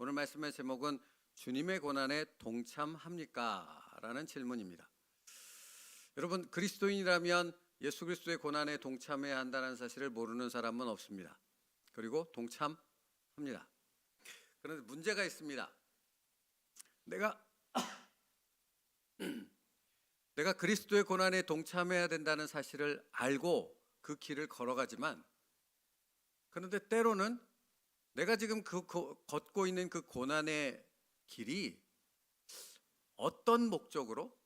오늘 말씀의 제목은 주님의 고난에 동참합니까? 라는 질문입니다. 여러분, 그리스도인이라면 예수 그리스도의 고난에 동참해야 한다는 사실을 모르는 사람은 없습니다. 그리고 동참합니다. 그런데 문제가 있습니다. 내가 그리스도의 고난에 동참해야 된다는 사실을 알고 그 길을 걸어가지만, 그런데 때로는 내가 지금 걷고 있는 그 고난의 길이 어떤 목적으로,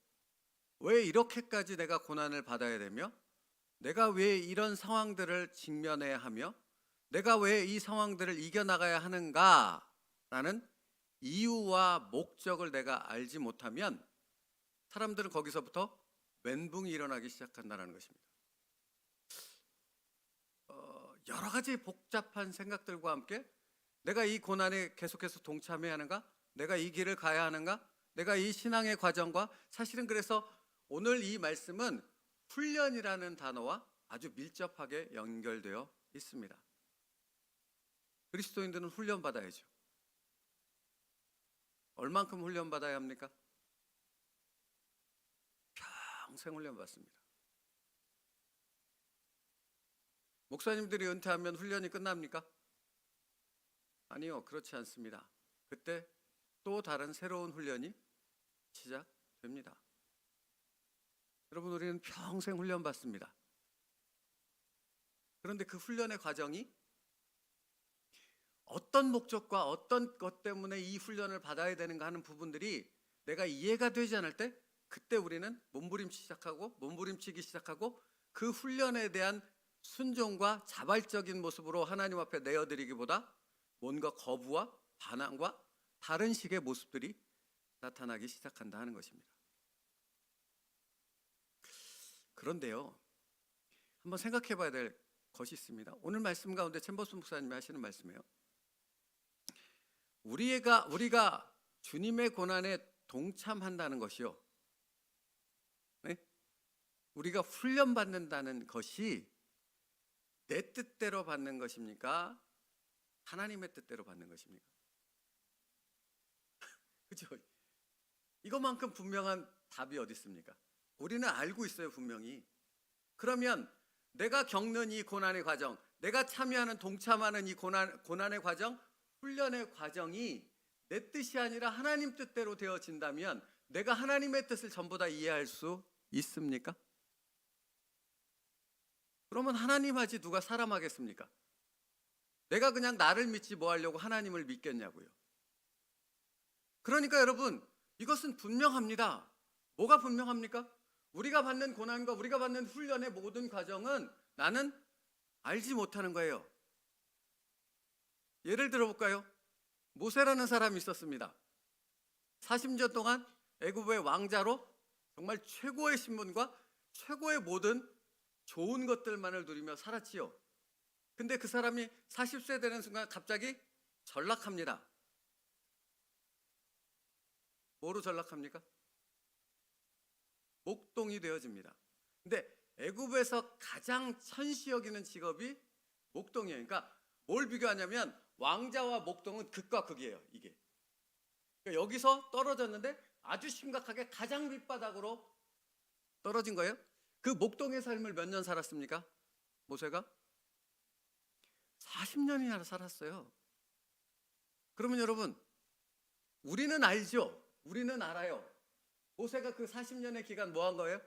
왜 이렇게까지 내가 고난을 받아야 되며, 내가 왜 이런 상황들을 직면해야 하며, 내가 왜 이 상황들을 이겨나가야 하는가라는 이유와 목적을 내가 알지 못하면 사람들은 거기서부터 멘붕이 일어나기 시작한다는 것입니다. 여러 가지 복잡한 생각들과 함께 내가 이 고난에 계속해서 동참해야 하는가? 내가 이 길을 가야 하는가? 내가 이 신앙의 과정과, 사실은 그래서 오늘 이 말씀은 훈련이라는 단어와 아주 밀접하게 연결되어 있습니다. 그리스도인들은 훈련받아야죠. 얼만큼 훈련받아야 합니까? 평생 훈련받습니다. 목사님들이 은퇴하면 훈련이 끝납니까? 아니요, 그렇지 않습니다. 그때 또 다른 새로운 훈련이 시작됩니다. 여러분, 우리는 평생 훈련받습니다. 그런데 그 훈련의 과정이 어떤 목적과 어떤 것 때문에 이 훈련을 받아야 되는가 하는 부분들이 내가 이해가 되지 않을 때, 그때 우리는 몸부림치기 시작하고 그 훈련에 대한 순종과 자발적인 모습으로 하나님 앞에 내어드리기보다 뭔가 거부와 반항과 다른 식의 모습들이 나타나기 시작한다 하는 것입니다. 그런데요, 한번 생각해 봐야 될 것이 있습니다. 오늘 말씀 가운데 챔버스 목사님이 하시는 말씀이에요. 우리가 주님의 고난에 동참한다는 것이요, 네? 우리가 훈련받는다는 것이 내 뜻대로 받는 것입니까? 하나님의 뜻대로 받는 것입니까? 그죠? 이것만큼 분명한 답이 어디 있습니까? 우리는 알고 있어요, 분명히. 그러면 내가 겪는 이 고난의 과정, 내가 참여하는, 동참하는 이 고난의 과정, 훈련의 과정이 내 뜻이 아니라 하나님 뜻대로 되어진다면 내가 하나님의 뜻을 전부 다 이해할 수 있습니까? 그러면 하나님 하지 누가 사람 하겠습니까? 내가 그냥 나를 믿지 뭐 하려고 하나님을 믿겠냐고요. 그러니까 여러분, 이것은 분명합니다. 뭐가 분명합니까? 우리가 받는 고난과 우리가 받는 훈련의 모든 과정은 나는 알지 못하는 거예요. 예를 들어볼까요? 모세라는 사람이 있었습니다. 40년 동안 애굽의 왕자로 정말 최고의 신분과 최고의 모든 좋은 것들만을 누리며 살았지요. 근데 그 사람이 40세 되는 순간 갑자기 전락합니다. 뭐로 전락합니까? 목동이 되어집니다. 근데 애굽에서 가장 천시 여기는 직업이 목동이에요. 그러니까 뭘 비교하냐면 왕자와 목동은 극과 극이에요. 이게. 그러니까 여기서 떨어졌는데 아주 심각하게 가장 밑바닥으로 떨어진 거예요. 그 목동의 삶을 몇 년 살았습니까? 모세가 40년이나 살았어요. 그러면 여러분, 우리는 알죠. 우리는 알아요. 모세가 그 40년의 기간 뭐 한 거예요?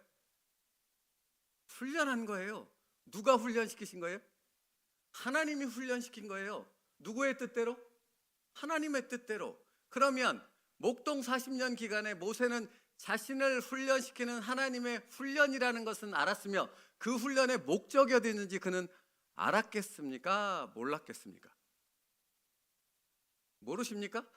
훈련한 거예요. 누가 훈련시키신 거예요? 하나님이 훈련시킨 거예요. 누구의 뜻대로? 하나님의 뜻대로. 그러면 목동 40년 기간에 모세는 자신을 훈련시키는 하나님의 훈련이라는 것은 알았으며 그 훈련의 목적이 어디 있는지 그는 알았겠습니까? 몰랐겠습니까? 모르십니까?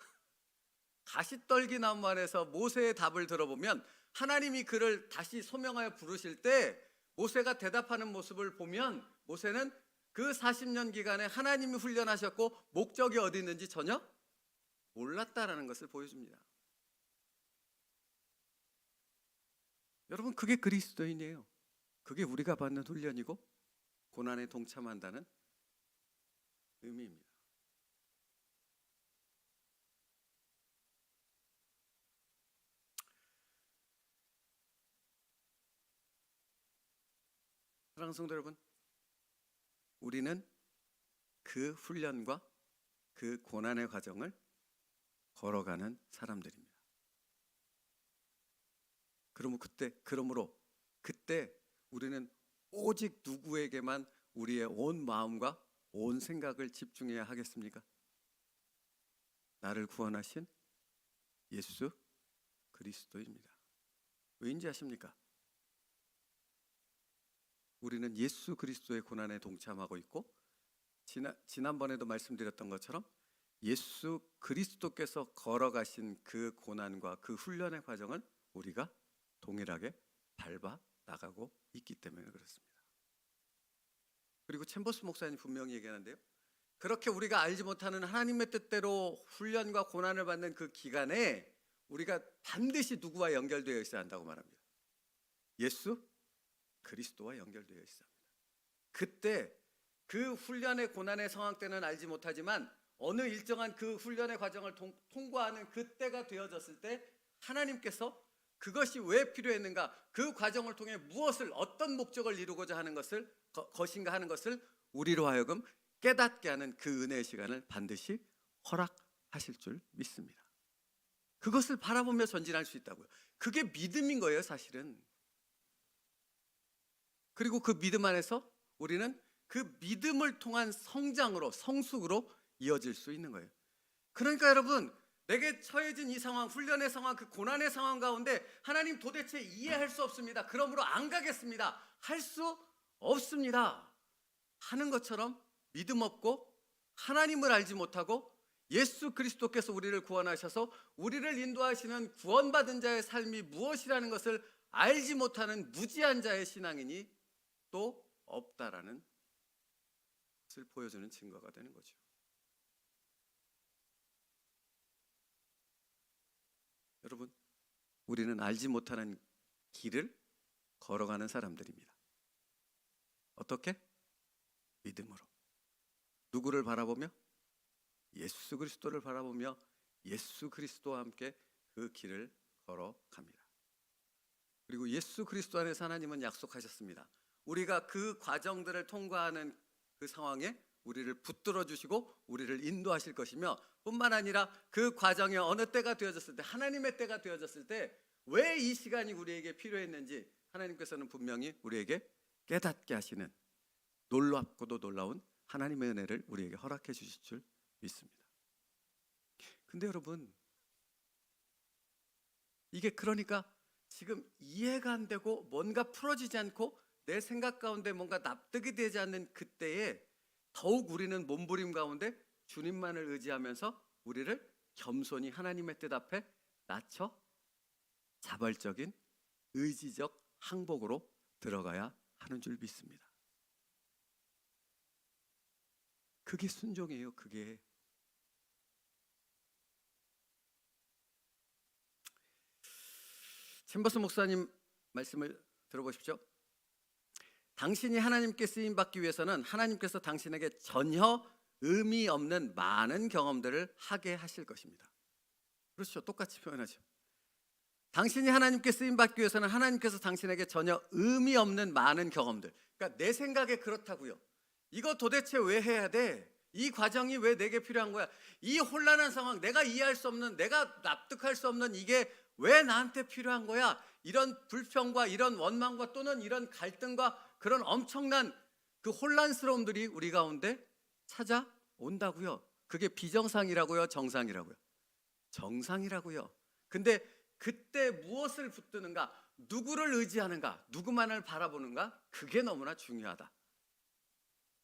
가시떨기 나무 안에서 모세의 답을 들어보면 하나님이 그를 다시 소명하여 부르실 때 모세가 대답하는 모습을 보면 모세는 그 40년 기간에 하나님이 훈련하셨고 목적이 어디 있는지 전혀 몰랐다라는 것을 보여줍니다. 여러분, 그게 그리스도인이에요. 그게 우리가 받는 훈련이고 고난에 동참한다는 의미입니다. 사랑하는 성도 여러분, 우리는 그 훈련과 그 고난의 과정을 걸어가는 사람들입니다. 그러므로 그때 우리는 오직 누구에게만 우리의 온 마음과 온 생각을 집중해야 하겠습니까? 나를 구원하신 예수 그리스도입니다. 왜인지 아십니까? 우리는 예수 그리스도의 고난에 동참하고 있고, 지난번에도 말씀드렸던 것처럼 예수 그리스도께서 걸어가신 그 고난과 그 훈련의 과정을 우리가 동일하게 밟아 나가고 있기 때문에 그렇습니다. 그리고 챔버스 목사님 분명히 얘기하는데요, 그렇게 우리가 알지 못하는 하나님의 뜻대로 훈련과 고난을 받는 그 기간에 우리가 반드시 누구와 연결되어 있어야 한다고 말합니다. 예수 그리스도와 연결되어 있어야 합니다. 그때 그 훈련의 고난의 상황 때는 알지 못하지만 어느 일정한 그 훈련의 과정을 통과하는 그때가 되어졌을 때 하나님께서 그것이 왜 필요했는가, 그 과정을 통해 무엇을, 어떤 목적을 이루고자 하는 것인가 하는 것을 우리로 하여금 깨닫게 하는 그 은혜의 시간을 반드시 허락하실 줄 믿습니다. 그것을 바라보며 전진할 수 있다고요. 그게 믿음인 거예요, 사실은. 그리고 그 믿음 안에서 우리는 그 믿음을 통한 성장으로, 성숙으로 이어질 수 있는 거예요. 그러니까 여러분, 내게 처해진 이 상황, 훈련의 상황, 그 고난의 상황 가운데 하나님 도대체 이해할 수 없습니다, 그러므로 안 가겠습니다, 할 수 없습니다 하는 것처럼 믿음 없고 하나님을 알지 못하고 예수 그리스도께서 우리를 구원하셔서 우리를 인도하시는 구원받은 자의 삶이 무엇이라는 것을 알지 못하는 무지한 자의 신앙인이 또 없다라는 것을 보여주는 증거가 되는 거죠. 여러분, 우리는 알지 못하는 길을 걸어가는 사람들입니다. 어떻게? 믿음으로. 누구를 바라보며? 예수 그리스도를 바라보며 예수 그리스도와 함께 그 길을 걸어갑니다. 그리고 예수 그리스도 안에서 하나님은 약속하셨습니다. 우리가 그 과정들을 통과하는 그 상황에 우리를 붙들어 주시고 우리를 인도하실 것이며, 뿐만 아니라 그 과정에 어느 때가 되어졌을 때, 하나님의 때가 되어졌을 때 왜 이 시간이 우리에게 필요했는지 하나님께서는 분명히 우리에게 깨닫게 하시는 놀랍고도 놀라운 하나님의 은혜를 우리에게 허락해 주실 줄 믿습니다. 근데 여러분, 이게 그러니까 지금 이해가 안 되고 뭔가 풀어지지 않고 내 생각 가운데 뭔가 납득이 되지 않는 그때에 더욱 우리는 몸부림 가운데 주님만을 의지하면서 우리를 겸손히 하나님의 뜻 앞에 낮춰 자발적인 의지적 항복으로 들어가야 하는 줄 믿습니다. 그게 순종이에요. 그게. 챔버스 목사님 말씀을 들어보십시오. 당신이 하나님께 쓰임받기 위해서는 하나님께서 당신에게 전혀 의미 없는 많은 경험들을 하게 하실 것입니다. 그렇죠. 똑같이 표현하죠. 당신이 하나님께 쓰임받기 위해서는 하나님께서 당신에게 전혀 의미 없는 많은 경험들, 그러니까 내 생각에 그렇다고요. 이거 도대체 왜 해야 돼? 이 과정이 왜 내게 필요한 거야? 이 혼란한 상황, 내가 이해할 수 없는, 내가 납득할 수 없는 이게 왜 나한테 필요한 거야? 이런 불평과 이런 원망과 또는 이런 갈등과 그런 엄청난 그 혼란스러움들이 우리 가운데 찾아온다고요. 그게 비정상이라고요? 정상이라고요? 정상이라고요. 근데 그때 무엇을 붙드는가? 누구를 의지하는가? 누구만을 바라보는가? 그게 너무나 중요하다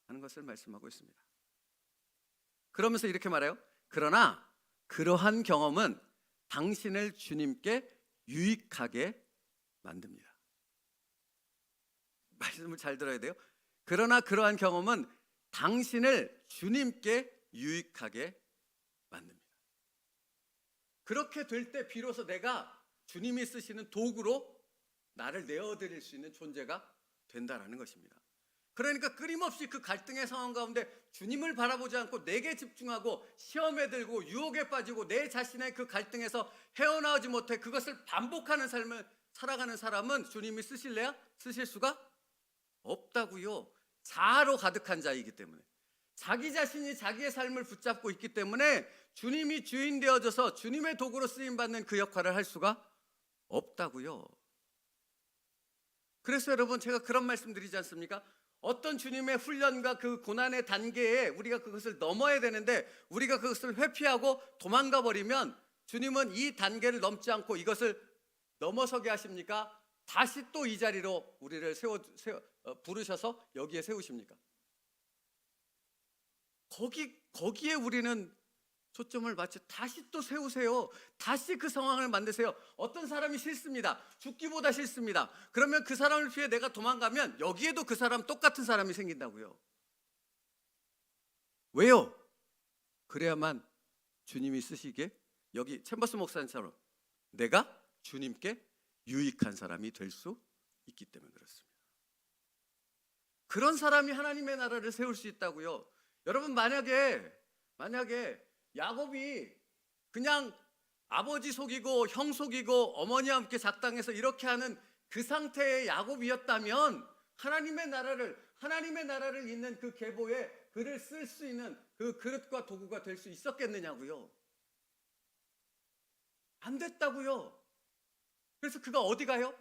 하는 것을 말씀하고 있습니다. 그러면서 이렇게 말해요. 그러나 그러한 경험은 당신을 주님께 유익하게 만듭니다. 말씀을 잘 들어야 돼요. 그러나 그러한 경험은 당신을 주님께 유익하게 만듭니다. 그렇게 될 때 비로소 내가 주님이 쓰시는 도구로 나를 내어드릴 수 있는 존재가 된다라는 것입니다. 그러니까 끊임없이 그 갈등의 상황 가운데 주님을 바라보지 않고 내게 집중하고 시험에 들고 유혹에 빠지고 내 자신의 그 갈등에서 헤어나오지 못해 그것을 반복하는 삶을 살아가는 사람은 주님이 쓰실래야? 쓰실 수가 없다고요. 자아로 가득한 자이기 때문에, 자기 자신이 자기의 삶을 붙잡고 있기 때문에 주님이 주인 되어져서 주님의 도구로 쓰임받는 그 역할을 할 수가 없다고요. 그래서 여러분, 제가 그런 말씀 드리지 않습니까? 어떤 주님의 훈련과 그 고난의 단계에 우리가 그것을 넘어야 되는데, 우리가 그것을 회피하고 도망가 버리면 주님은 이 단계를 넘지 않고 이것을 넘어서게 하십니까? 다시 또 이 자리로 우리를 부르셔서 여기에 세우십니까? 거기에 우리는 초점을 맞춰 다시 또 세우세요. 다시 그 상황을 만드세요. 어떤 사람이 싫습니다. 죽기보다 싫습니다. 그러면 그 사람을 피해 내가 도망가면 여기에도 그 사람 똑같은 사람이 생긴다고요. 왜요? 그래야만 주님이 쓰시기에 여기 챔버스 목사님처럼 내가 주님께 유익한 사람이 될 수 있기 때문에 그렇습니다. 그런 사람이 하나님의 나라를 세울 수 있다고요. 여러분, 만약에 야곱이 그냥 아버지 속이고 형 속이고 어머니와 함께 작당해서 이렇게 하는 그 상태의 야곱이었다면 하나님의 나라를 잇는 그 계보에 그를 쓸 수 있는 그 그릇과 도구가 될 수 있었겠느냐고요. 안 됐다고요. 그래서 그가 어디 가요?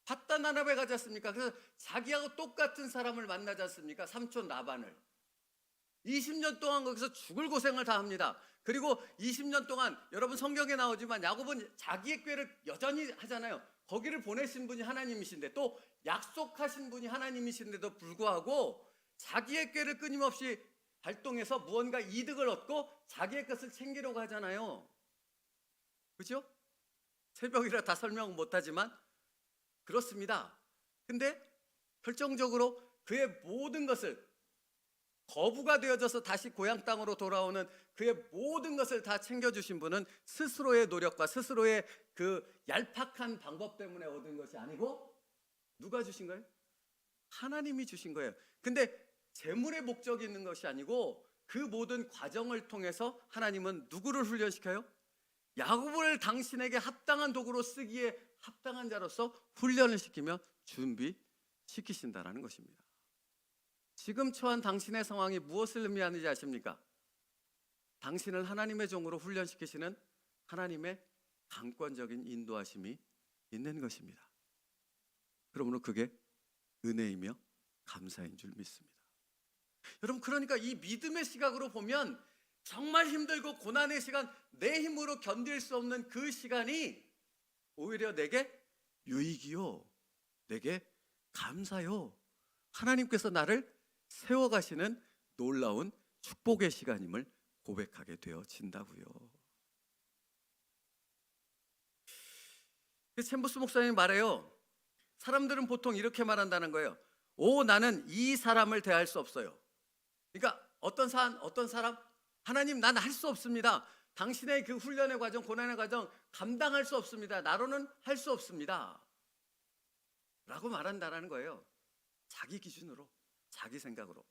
바단 아람에 가지 않습니까? 그래서 자기하고 똑같은 사람을 만나지 않습니까? 삼촌 라반을. 20년 동안 거기서 죽을 고생을 다 합니다. 그리고 20년 동안 여러분 성경에 나오지만 야곱은 자기의 꾀를 여전히 하잖아요. 거기를 보내신 분이 하나님이신데, 또 약속하신 분이 하나님이신데도 불구하고 자기의 꾀를 끊임없이 발동해서 무언가 이득을 얻고 자기의 것을 챙기려고 하잖아요. 그렇죠? 새벽이라 다 설명 못하지만 그렇습니다. 근데 결정적으로 그의 모든 것을, 거부가 되어져서 다시 고향 땅으로 돌아오는 그의 모든 것을 다 챙겨주신 분은 스스로의 노력과 스스로의 그 얄팍한 방법 때문에 얻은 것이 아니고 누가 주신 거예요? 하나님이 주신 거예요. 근데 재물의 목적이 있는 것이 아니고 그 모든 과정을 통해서 하나님은 누구를 훈련시켜요? 야곱을 당신에게 합당한 도구로 쓰기에 합당한 자로서 훈련을 시키며 준비시키신다라는 것입니다. 지금 처한 당신의 상황이 무엇을 의미하는지 아십니까? 당신을 하나님의 종으로 훈련시키시는 하나님의 강권적인 인도하심이 있는 것입니다. 그러므로 그게 은혜이며 감사인 줄 믿습니다. 여러분, 그러니까 이 믿음의 시각으로 보면 정말 힘들고 고난의 시간, 내 힘으로 견딜 수 없는 그 시간이 오히려 내게 유익이요, 내게 감사요, 하나님께서 나를 세워가시는 놀라운 축복의 시간임을 고백하게 되어진다고요. 챔버스 목사님이 말해요. 사람들은 보통 이렇게 말한다는 거예요. 나는 이 사람을 대할 수 없어요. 그러니까 어떤 사람, 하나님, 난 할 수 없습니다. 당신의 그 훈련의 과정, 고난의 과정 감당할 수 없습니다. 나로는 할 수 없습니다 라고 말한다는 거예요. 자기 기준으로, 자기 생각으로.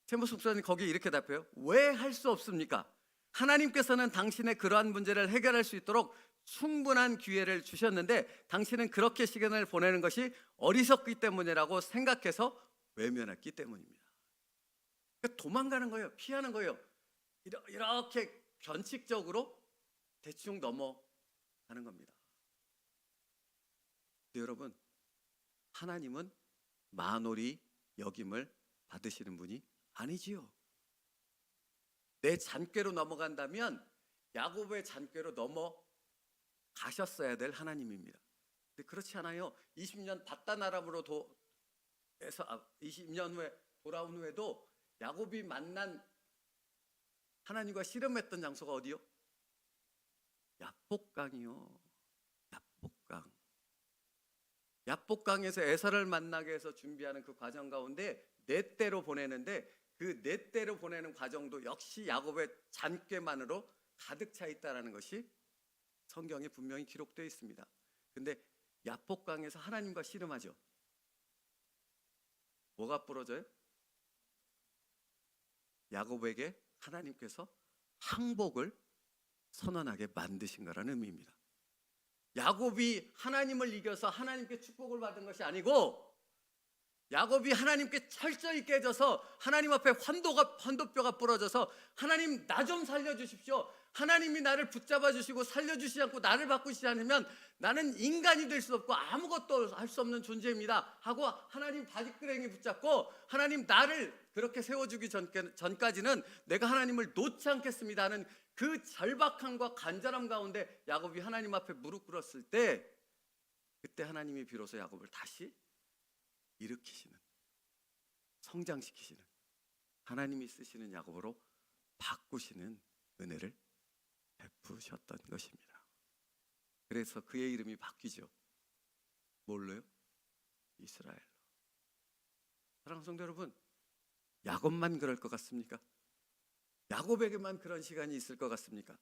챔버스 목사님 거기에 이렇게 답해요. 왜 할 수 없습니까? 하나님께서는 당신의 그러한 문제를 해결할 수 있도록 충분한 기회를 주셨는데 당신은 그렇게 시간을 보내는 것이 어리석기 때문이라고 생각해서 외면했기 때문입니다. 그러니까 도망가는 거예요. 피하는 거예요. 이렇게 변칙적으로 대충 넘어가는 겁니다. 근데 여러분, 하나님은 만홀히 여김을 받으시는 분이 아니지요. 내 잔꾀로 넘어간다면 야곱의 잔꾀로 넘어가셨어야 될 하나님입니다. 근데 그렇지 않아요. 20년 바단 아람으로 20년 후에 돌아온 후에도 야곱이 만난 하나님과 씨름했던 장소가 어디요? 얍복강이요. 얍복강. 얍복강에서 에서를 만나게 해서 준비하는 그 과정 가운데 네 때로 보내는데, 그 네 때로 보내는 과정도 역시 야곱의 잔꾀만으로 가득 차 있다는 것이 성경에 분명히 기록되어 있습니다. 근데 얍복강에서 하나님과 씨름하죠. 뭐가 부러져요? 야곱에게 하나님께서 항복을 선언하게 만드신 거라는 의미입니다. 야곱이 하나님을 이겨서 하나님께 축복을 받은 것이 아니고 야곱이 하나님께 철저히 깨져서 하나님 앞에 환도뼈가 부러져서 하나님 나 좀 살려주십시오. 하나님이 나를 붙잡아 주시고 살려주시지 않고 나를 바꾸시지 않으면 나는 인간이 될 수 없고 아무것도 할 수 없는 존재입니다 하고 하나님 바지끄레기 붙잡고 하나님 나를 그렇게 세워주기 전까지는 내가 하나님을 놓지 않겠습니다 하는 그 절박함과 간절함 가운데 야곱이 하나님 앞에 무릎 꿇었을 때 그때 하나님이 비로소 야곱을 다시 일으키시는, 성장시키시는, 하나님이 쓰시는 야곱으로 바꾸시는 은혜를 베푸셨던 것입니다. 그래서 그의 이름이 바뀌죠. 뭘로요? 이스라엘로. 사랑하는 성도 여러분, 야곱만 그럴 것 같습니까? 야곱에게만 그런 시간이 있을 것 같습니까?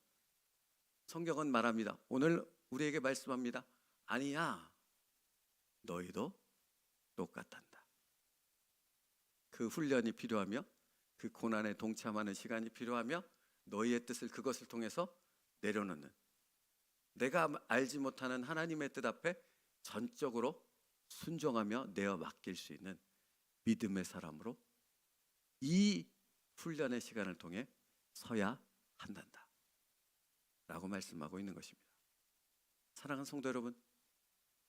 성경은 말합니다. 오늘 우리에게 말씀합니다. 아니야, 너희도 똑같단다. 그 훈련이 필요하며 그 고난에 동참하는 시간이 필요하며 너희의 뜻을 그것을 통해서 내려놓는, 내가 알지 못하는 하나님의 뜻 앞에 전적으로 순종하며 내어 맡길 수 있는 믿음의 사람으로 이 훈련의 시간을 통해 서야 한단다 라고 말씀하고 있는 것입니다. 사랑하는 성도 여러분,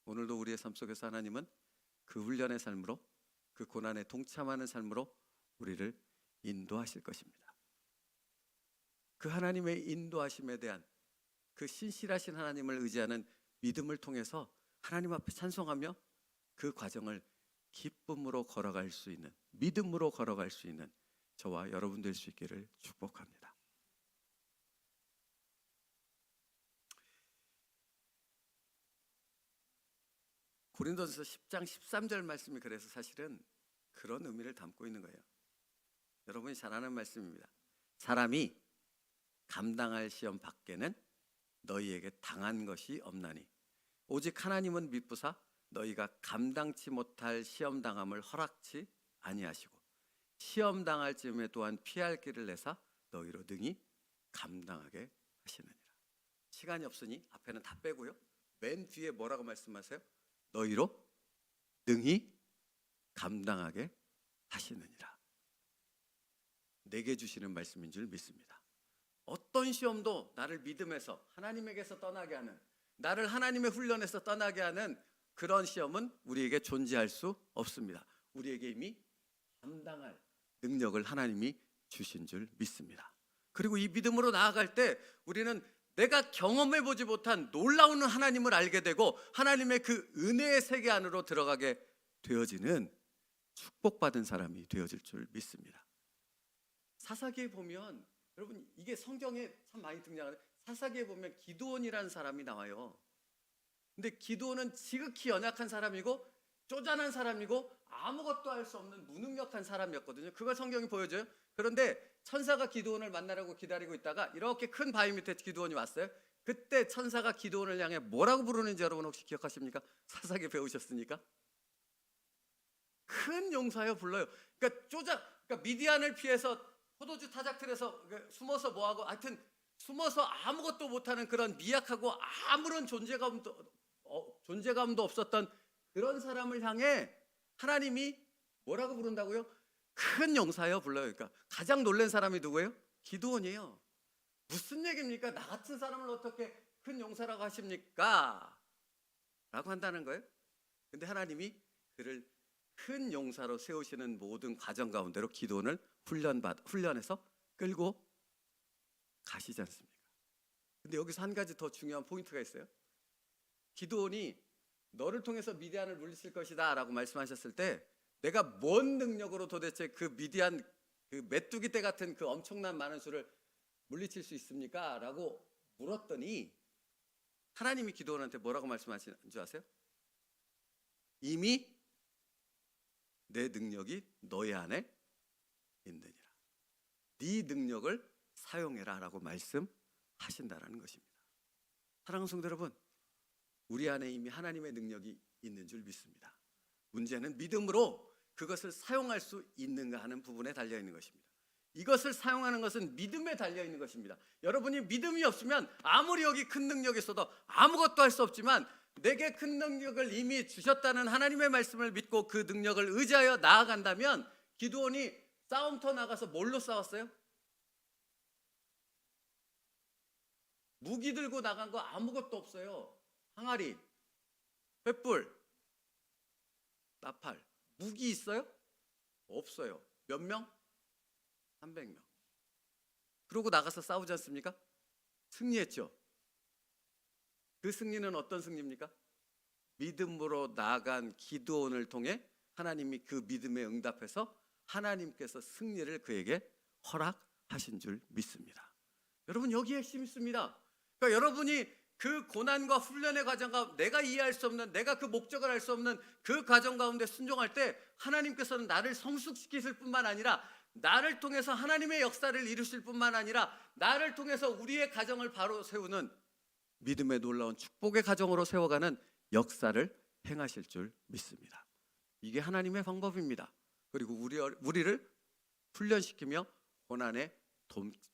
오늘도 우리의 삶 속에서 하나님은 그 훈련의 삶으로, 그 고난에 동참하는 삶으로 우리를 인도하실 것입니다. 그 하나님의 인도하심에 대한 그 신실하신 하나님을 의지하는 믿음을 통해서 하나님 앞에 찬송하며 그 과정을 기쁨으로 걸어갈 수 있는, 믿음으로 걸어갈 수 있는 저와 여러분 될 수 있기를 축복합니다. 고린도전서 10장 13절 말씀이 그래서 사실은 그런 의미를 담고 있는 거예요. 여러분이 잘 아는 말씀입니다. 사람이 감당할 시험 밖에는 너희에게 당한 것이 없나니 오직 하나님은 미쁘사 너희가 감당치 못할 시험 당함을 허락치 아니하시고 시험 당할 즈음에 또한 피할 길을 내사 너희로 능히 감당하게 하시느니라. 시간이 없으니 앞에는 다 빼고요. 맨 뒤에 뭐라고 말씀하세요? 너희로 능히 감당하게 하시느니라. 내게 주시는 말씀인 줄 믿습니다. 어떤 시험도 나를 믿음에서 하나님에게서 떠나게 하는, 나를 하나님의 훈련에서 떠나게 하는 그런 시험은 우리에게 존재할 수 없습니다. 우리에게 이미 감당할 능력을 하나님이 주신 줄 믿습니다. 그리고 이 믿음으로 나아갈 때 우리는 내가 경험해보지 못한 놀라운 하나님을 알게 되고 하나님의 그 은혜의 세계 안으로 들어가게 되어지는 축복받은 사람이 되어질 줄 믿습니다. 사사기에 보면, 여러분 이게 성경에 참 많이 등장하는, 사사기에 보면 기드온이라는 사람이 나와요. 근데 기드온은 지극히 연약한 사람이고 쪼잔한 사람이고 아무것도 할 수 없는 무능력한 사람이었거든요. 그걸 성경이 보여줘요. 그런데 천사가 기드온을 만나라고 기다리고 있다가 이렇게 큰 바위 밑에 기드온이 왔어요. 그때 천사가 기드온을 향해 뭐라고 부르는지 여러분 혹시 기억하십니까? 사사기 배우셨으니까. 큰 용사여 불러요. 그러니까 미디안을 피해서 포도주 타작틀에서 숨어서 뭐하고, 하여튼 숨어서 아무것도 못하는 그런 미약하고 아무런 존재감도 없었던 그런 사람을 향해 하나님이 뭐라고 부른다고요? 큰 용사여 불러요. 그러니까 가장 놀란 사람이 누구예요? 기드온이에요. 무슨 얘기입니까? 나 같은 사람을 어떻게 큰 용사라고 하십니까? 라고 한다는 거예요. 근데 하나님이 그를 큰 용사로 세우시는 모든 과정 가운데로 기드온을 훈련해서 끌고 가시지 않습니까? 근데 여기서 한 가지 더 중요한 포인트가 있어요. 기드온이 너를 통해서 미디안을 물리칠 것이다 라고 말씀하셨을 때 내가 뭔 능력으로 도대체 그 미디안, 그 메뚜기 떼 같은 그 엄청난 많은 수를 물리칠 수 있습니까? 라고 물었더니 하나님이 기드온한테 뭐라고 말씀하신 줄 아세요? 이미 내 능력이 너희 안에 있느니라. 네 능력을 사용해라 라고 말씀하신다라는 것입니다. 사랑하는 성도 여러분, 우리 안에 이미 하나님의 능력이 있는 줄 믿습니다. 문제는 믿음으로 그것을 사용할 수 있는가 하는 부분에 달려 있는 것입니다. 이것을 사용하는 것은 믿음에 달려 있는 것입니다. 여러분이 믿음이 없으면 아무리 여기 큰 능력이 있어도 아무것도 할 수 없지만, 내게 큰 능력을 이미 주셨다는 하나님의 말씀을 믿고 그 능력을 의지하여 나아간다면, 기드온이 싸움터 나가서 뭘로 싸웠어요? 무기 들고 나간 거 아무것도 없어요. 항아리, 횃불, 나팔. 무기 있어요? 없어요. 몇 명? 300명. 그러고 나가서 싸우지 않습니까? 승리했죠. 그 승리는 어떤 승리입니까? 믿음으로 나아간 기드온을 통해 하나님이 그 믿음에 응답해서 하나님께서 승리를 그에게 허락하신 줄 믿습니다. 여러분, 여기에 핵심이 있습니다. 그러니까 여러분이 그 고난과 훈련의 과정 가운데, 내가 이해할 수 없는, 내가 그 목적을 알 수 없는 그 과정 가운데 순종할 때, 하나님께서는 나를 성숙시키실 뿐만 아니라, 나를 통해서 하나님의 역사를 이루실 뿐만 아니라, 나를 통해서 우리의 가정을 바로 세우는 믿음의 놀라운 축복의 가정으로 세워가는 역사를 행하실 줄 믿습니다. 이게 하나님의 방법입니다. 그리고 우리를 훈련시키며 고난에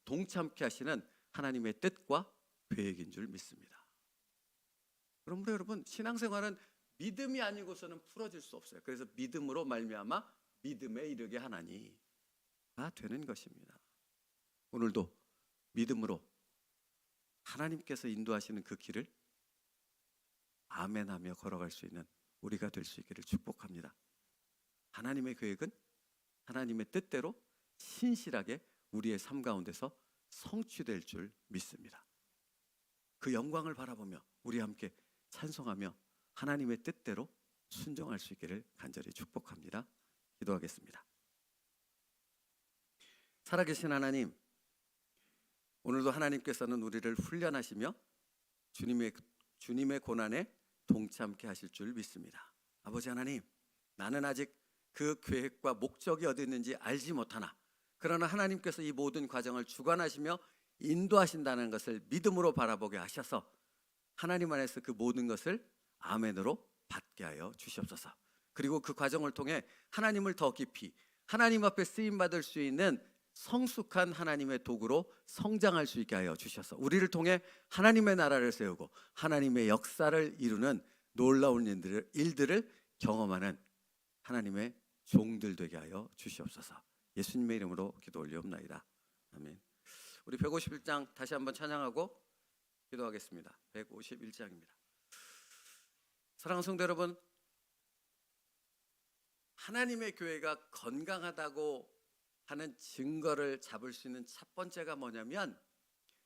동참케 하시는 하나님의 뜻과 계획인 줄 믿습니다. 그러므로 여러분, 신앙생활은 믿음이 아니고서는 풀어질 수 없어요. 그래서 믿음으로 말미암아 믿음에 이르게 하나니가 되는 것입니다. 오늘도 믿음으로 하나님께서 인도하시는 그 길을 아멘하며 걸어갈 수 있는 우리가 될 수 있기를 축복합니다. 하나님의 계획은 하나님의 뜻대로 신실하게 우리의 삶 가운데서 성취될 줄 믿습니다. 그 영광을 바라보며 우리 함께 찬송하며 하나님의 뜻대로 순종할 수 있기를 간절히 축복합니다. 기도하겠습니다. 살아계신 하나님, 오늘도 하나님께서는 우리를 훈련하시며 주님의 고난에 동참케 하실 줄 믿습니다. 아버지 하나님, 나는 아직 그 계획과 목적이 어디 있는지 알지 못하나, 그러나 하나님께서 이 모든 과정을 주관하시며 인도하신다는 것을 믿음으로 바라보게 하셔서 하나님 안에서 그 모든 것을 아멘으로 받게 하여 주시옵소서. 그리고 그 과정을 통해 하나님을 더 깊이 하나님 앞에 쓰임받을 수 있는 성숙한 하나님의 도구로 성장할 수 있게 하여 주셔서 우리를 통해 하나님의 나라를 세우고 하나님의 역사를 이루는 놀라운 일들을 경험하는 하나님의 종들 되게 하여 주시옵소서. 예수님의 이름으로 기도 올리옵나이다. 아멘. 우리 151장 다시 한번 찬양하고 기도하겠습니다. 151장입니다. 사랑하는 성도 여러분, 하나님의 교회가 건강하다고 하는 증거를 잡을 수 있는 첫 번째가 뭐냐면,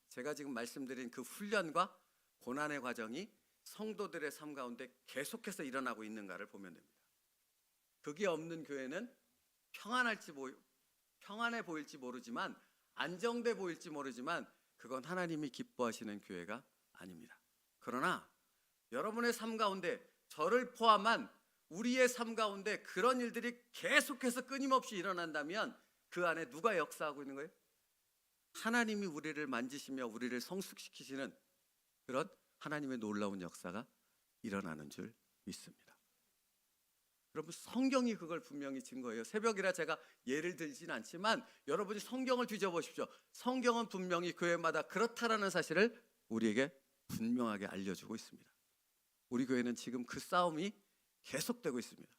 제가 지금 말씀드린 그 훈련과 고난의 과정이 성도들의 삶 가운데 계속해서 일어나고 있는가를 보면 됩니다. 그게 없는 교회는 평안해 보일지 모르지만, 안정돼 보일지 모르지만, 그건 하나님이 기뻐하시는 교회가 아닙니다. 그러나 여러분의 삶 가운데, 저를 포함한 우리의 삶 가운데 그런 일들이 계속해서 끊임없이 일어난다면 그 안에 누가 역사하고 있는 거예요? 하나님이 우리를 만지시며 우리를 성숙시키시는 그런 하나님의 놀라운 역사가 일어나는 줄 믿습니다. 여러분, 성경이 그걸 분명히 증거해요. 새벽이라 제가 예를 들진 않지만 여러분이 성경을 뒤져보십시오. 성경은 분명히 교회마다 그렇다라는 사실을 우리에게 분명하게 알려주고 있습니다. 우리 교회는 지금 그 싸움이 계속되고 있습니다.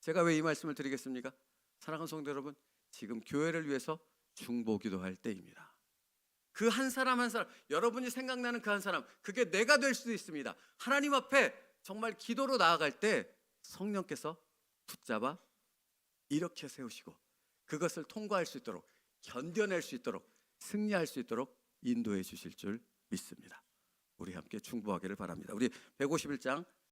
제가 왜 이 말씀을 드리겠습니까? 사랑하는 성도 여러분, 지금 교회를 위해서 중보기도할 때입니다. 그 한 사람 한 사람, 여러분이 생각나는 그 한 사람, 그게 내가 될 수도 있습니다. 하나님 앞에 정말 기도로 나아갈 때 성령께서 붙잡아 이렇게 세우시고 그것을 통과할 수 있도록, 견뎌낼 수 있도록, 승리할 수 있도록 인도해 주실 줄 믿습니다. 우리 함께 중보하기를 바랍니다. 우리 151장